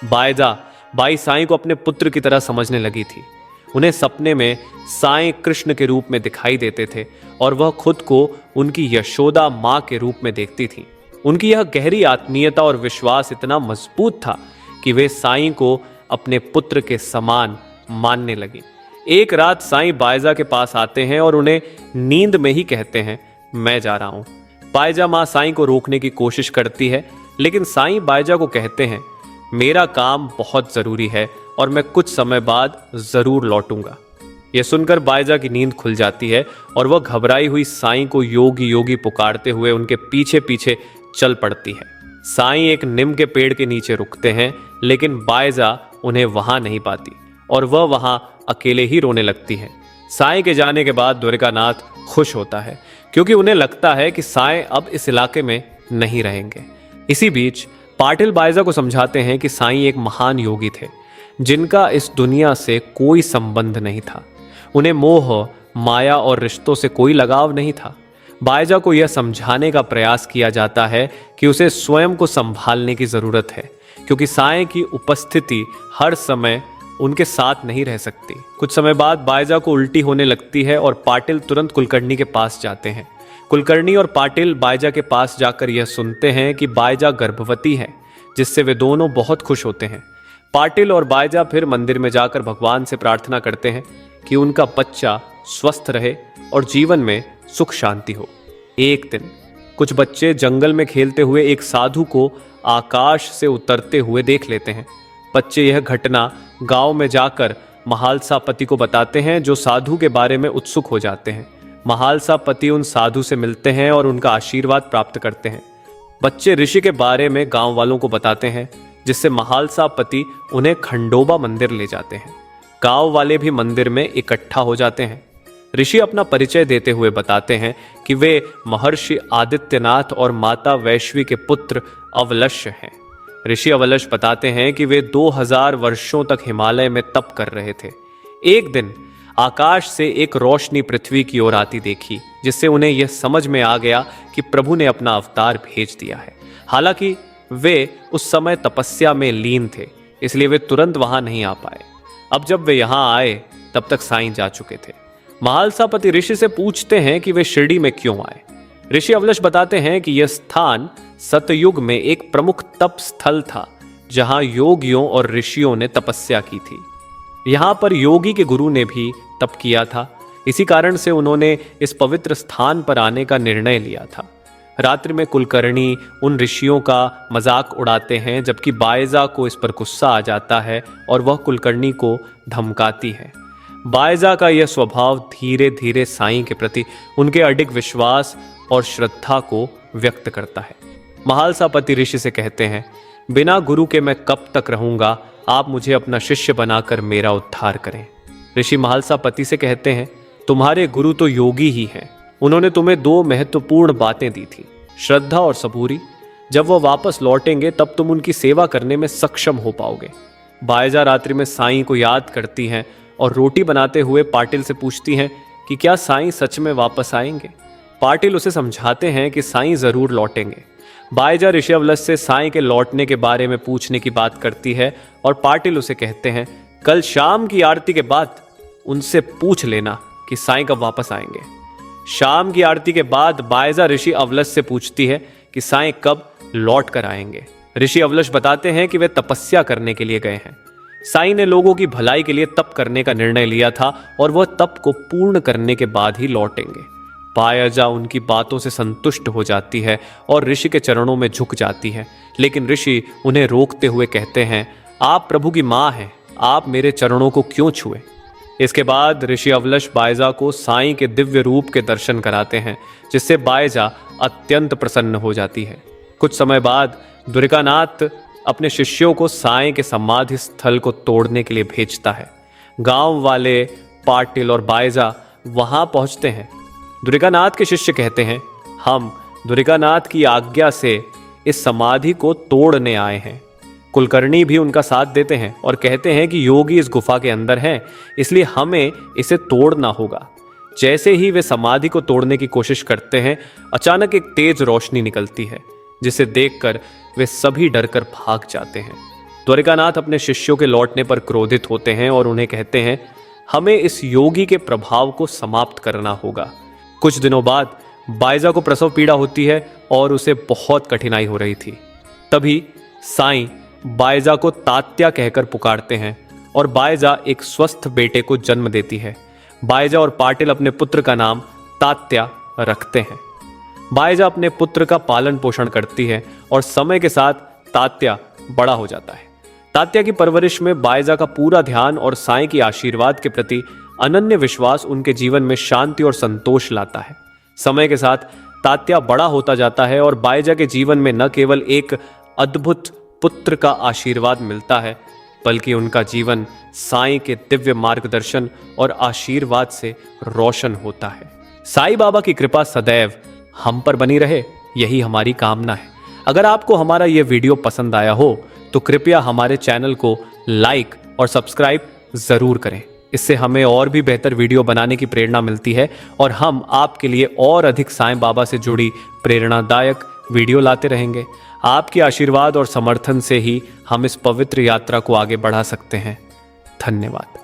बायजा by Sai को अपने पुत्र की तरह समझने लगी थी। उन्हें सपने में साईं कृष्ण के रूप में दिखाई देते थे और वह खुद को उनकी यशोदा माँ के रूप में देखती थी। उनकी यह गहरी आत्मीयता और विश्वास इतना मजबूत था कि वे साईं को अपने पुत्र के समान मानने लगी। एक रात साईं बायजा के पास आते हैं और उन्हें नींद में ही कहते हैं, मैं जा रहा हूं। बायजा माँ साईं को रोकने की कोशिश करती है, लेकिन साईं बायजा को कहते हैं, मेरा काम बहुत जरूरी है और मैं कुछ समय बाद जरूर लौटूंगा। यह सुनकर बायजा की नींद खुल जाती है और वह घबराई हुई साईं को योगी योगी पुकारते हुए उनके पीछे पीछे चल पड़ती है। साईं एक नीम के पेड़ के नीचे रुकते हैं, लेकिन बायजा उन्हें वहां नहीं पाती और वह वहां अकेले ही रोने लगती है। साईं के जाने के बाद द्वारिकानाथ खुश होता है, क्योंकि उन्हें लगता है कि साईं अब इस इलाके में नहीं रहेंगे। इसी बीच पाटिल बायजा को समझाते हैं कि साईं एक महान योगी थे, जिनका इस दुनिया से कोई संबंध नहीं था। उन्हें मोह, माया और रिश्तों से कोई लगाव नहीं था। बायजा को यह समझाने का प्रयास किया जाता है कि उसे स्वयं को संभालने की जरूरत है, क्योंकि साईं की उपस्थिति हर समय उनके साथ नहीं रह सकती। कुछ समय बाद बायजा को उल्टी होने लगती है और पाटिल तुरंत कुलकर्णी के पास जाते हैं। कुलकर्णी और पाटिल बायजा के पास जाकर यह सुनते हैं कि बायजा गर्भवती है, जिससे वे दोनों बहुत खुश होते हैं। पाटिल और बायजा फिर मंदिर में जाकर भगवान से प्रार्थना करते हैं कि उनका बच्चा स्वस्थ रहे और जीवन में सुख शांति हो। एक दिन कुछ बच्चे जंगल में खेलते हुए एक साधु को आकाश से उतरते हुए देख लेते हैं। बच्चे यह घटना गांव में जाकर महालसा पति को बताते हैं, जो साधु के बारे में उत्सुक हो जाते हैं। महालसा पति उन साधु से मिलते हैं और उनका आशीर्वाद प्राप्त करते हैं। बच्चे ऋषि के बारे में गांव वालों को बताते हैं, जिससे महालसा पति उन्हें खंडोबा मंदिर ले जाते हैं। गांव वाले भी मंदिर में इकट्ठा हो जाते हैं। ऋषि अपना परिचय देते हुए बताते हैं कि वे महर्षि आदित्यनाथ और माता वैश्वी के पुत्र अवलश्य हैं। ऋषि अवलश बताते हैं कि वे 2000 वर्षों तक हिमालय में तप कर रहे थे। एक दिन आकाश से एक रोशनी पृथ्वी की ओर आती देखी, जिससे उन्हें यह समझ में आ गया कि प्रभु ने अपना अवतार भेज दिया है। हालांकि वे उस समय तपस्या में लीन थे, इसलिए वे तुरंत वहां नहीं आ पाए। अब जब वे यहां आए तब तक साईं जा चुके थे। महालसा पति ऋषि से पूछते हैं कि वे शिरडी में क्यों आए। ऋषि अवलश बताते हैं कि यह स्थान सतयुग में एक प्रमुख तप स्थल था, जहां योगियों और ऋषियों ने तपस्या की थी। यहां पर योगी के गुरु ने भी तप किया था। इसी कारण से उन्होंने इस पवित्र स्थान पर आने का निर्णय लिया था। रात्रि में कुलकर्णी उन ऋषियों का मजाक उड़ाते हैं, जबकि बायजा को इस पर गुस्सा आ जाता है और वह कुलकर्णी को धमकाती है। बायजा का यह स्वभाव धीरे धीरे साईं के प्रति उनके अडिग विश्वास और श्रद्धा को व्यक्त करता है। महालसा पति ऋषि से कहते हैं, बिना गुरु के मैं कब तक रहूंगा, आप मुझे अपना शिष्य बनाकर मेरा उद्धार करें। ऋषि महालसा पति से कहते हैं, तुम्हारे गुरु तो योगी ही हैं। उन्होंने तुम्हें 2 महत्वपूर्ण बातें दी थी, श्रद्धा और सबूरी। जब वह वापस लौटेंगे तब तुम उनकी सेवा करने में सक्षम हो पाओगे। बायजा रात्रि में साईं को याद करती हैं और रोटी बनाते हुए पाटिल से पूछती हैं कि क्या साईं सच में वापस आएंगे। पाटिल उसे समझाते हैं कि साईं जरूर लौटेंगे। बायजा ऋषि अवलश से साईं के लौटने के बारे में पूछने की बात करती है और पाटिल उसे कहते हैं, कल शाम की आरती के बाद उनसे पूछ लेना कि साईं कब वापस आएंगे। शाम की आरती के बाद बायजा ऋषि अवलश से पूछती है कि साईं कब लौट कर आएंगे। ऋषि अवलश बताते हैं कि वे तपस्या करने के लिए गए हैं। साईं ने लोगों की भलाई के लिए तप करने का निर्णय लिया था और वह तप को पूर्ण करने के बाद ही लौटेंगे। बायजा उनकी बातों से संतुष्ट हो जाती है और ऋषि के चरणों में झुक जाती है, लेकिन ऋषि उन्हें रोकते हुए कहते हैं, आप प्रभु की मां हैं, आप मेरे चरणों को क्यों छुए। इसके बाद ऋषि अवलश बायजा को साईं के दिव्य रूप के दर्शन कराते हैं, जिससे बायजा अत्यंत प्रसन्न हो जाती है। कुछ समय बाद द्वारिकानाथ अपने शिष्यों को साईं के समाधि स्थल को तोड़ने के लिए भेजता है। गांव वाले पाटिल और बायजा वहां पहुंचते हैं। द्वारिकानाथ के शिष्य कहते हैं, हम द्वारिकानाथ की आज्ञा से इस समाधि को तोड़ने आए हैं। कुलकर्णी भी उनका साथ देते हैं और कहते हैं कि योगी इस गुफा के अंदर हैं, इसलिए हमें इसे तोड़ना होगा। जैसे ही वे समाधि को तोड़ने की कोशिश करते हैं, अचानक एक तेज रोशनी निकलती है, जिसे देखकर वे सभी डरकर भाग जाते हैं। द्वारिकानाथ अपने शिष्यों के लौटने पर क्रोधित होते हैं और उन्हें कहते हैं, हमें इस योगी के प्रभाव को समाप्त करना होगा। कुछ दिनों बाद बायजा को प्रसव पीड़ा होती है और उसे बहुत कठिनाई हो रही थी। तभी साईं बायजा को तात्या कहकर पुकारते हैं और बायजा एक स्वस्थ बेटे को जन्म देती है। बायजा और पाटिल अपने पुत्र का नाम तात्या रखते हैं। बायजा अपने पुत्र का पालन पोषण करती है और समय के साथ तात्या बड़ा हो जाता है। तात्या की परवरिश में बायजा का पूरा ध्यान और साईं की आशीर्वाद के प्रति अनन्य विश्वास उनके जीवन में शांति और संतोष लाता है। समय के साथ तात्या बड़ा होता जाता है और बायजा के जीवन में न केवल एक अद्भुत पुत्र का आशीर्वाद मिलता है, बल्कि उनका जीवन साईं के दिव्य मार्गदर्शन और आशीर्वाद से रोशन होता है। साईं बाबा की कृपा सदैव हम पर बनी रहे, यही हमारी कामना है। अगर आपको हमारा यह वीडियो पसंद आया हो तो कृपया हमारे चैनल को लाइक और सब्सक्राइब जरूर करें। इससे हमें और भी बेहतर वीडियो बनाने की प्रेरणा मिलती है और हम आपके लिए और अधिक साईं बाबा से जुड़ी प्रेरणादायक वीडियो लाते रहेंगे। आपके आशीर्वाद और समर्थन से ही हम इस पवित्र यात्रा को आगे बढ़ा सकते हैं। धन्यवाद।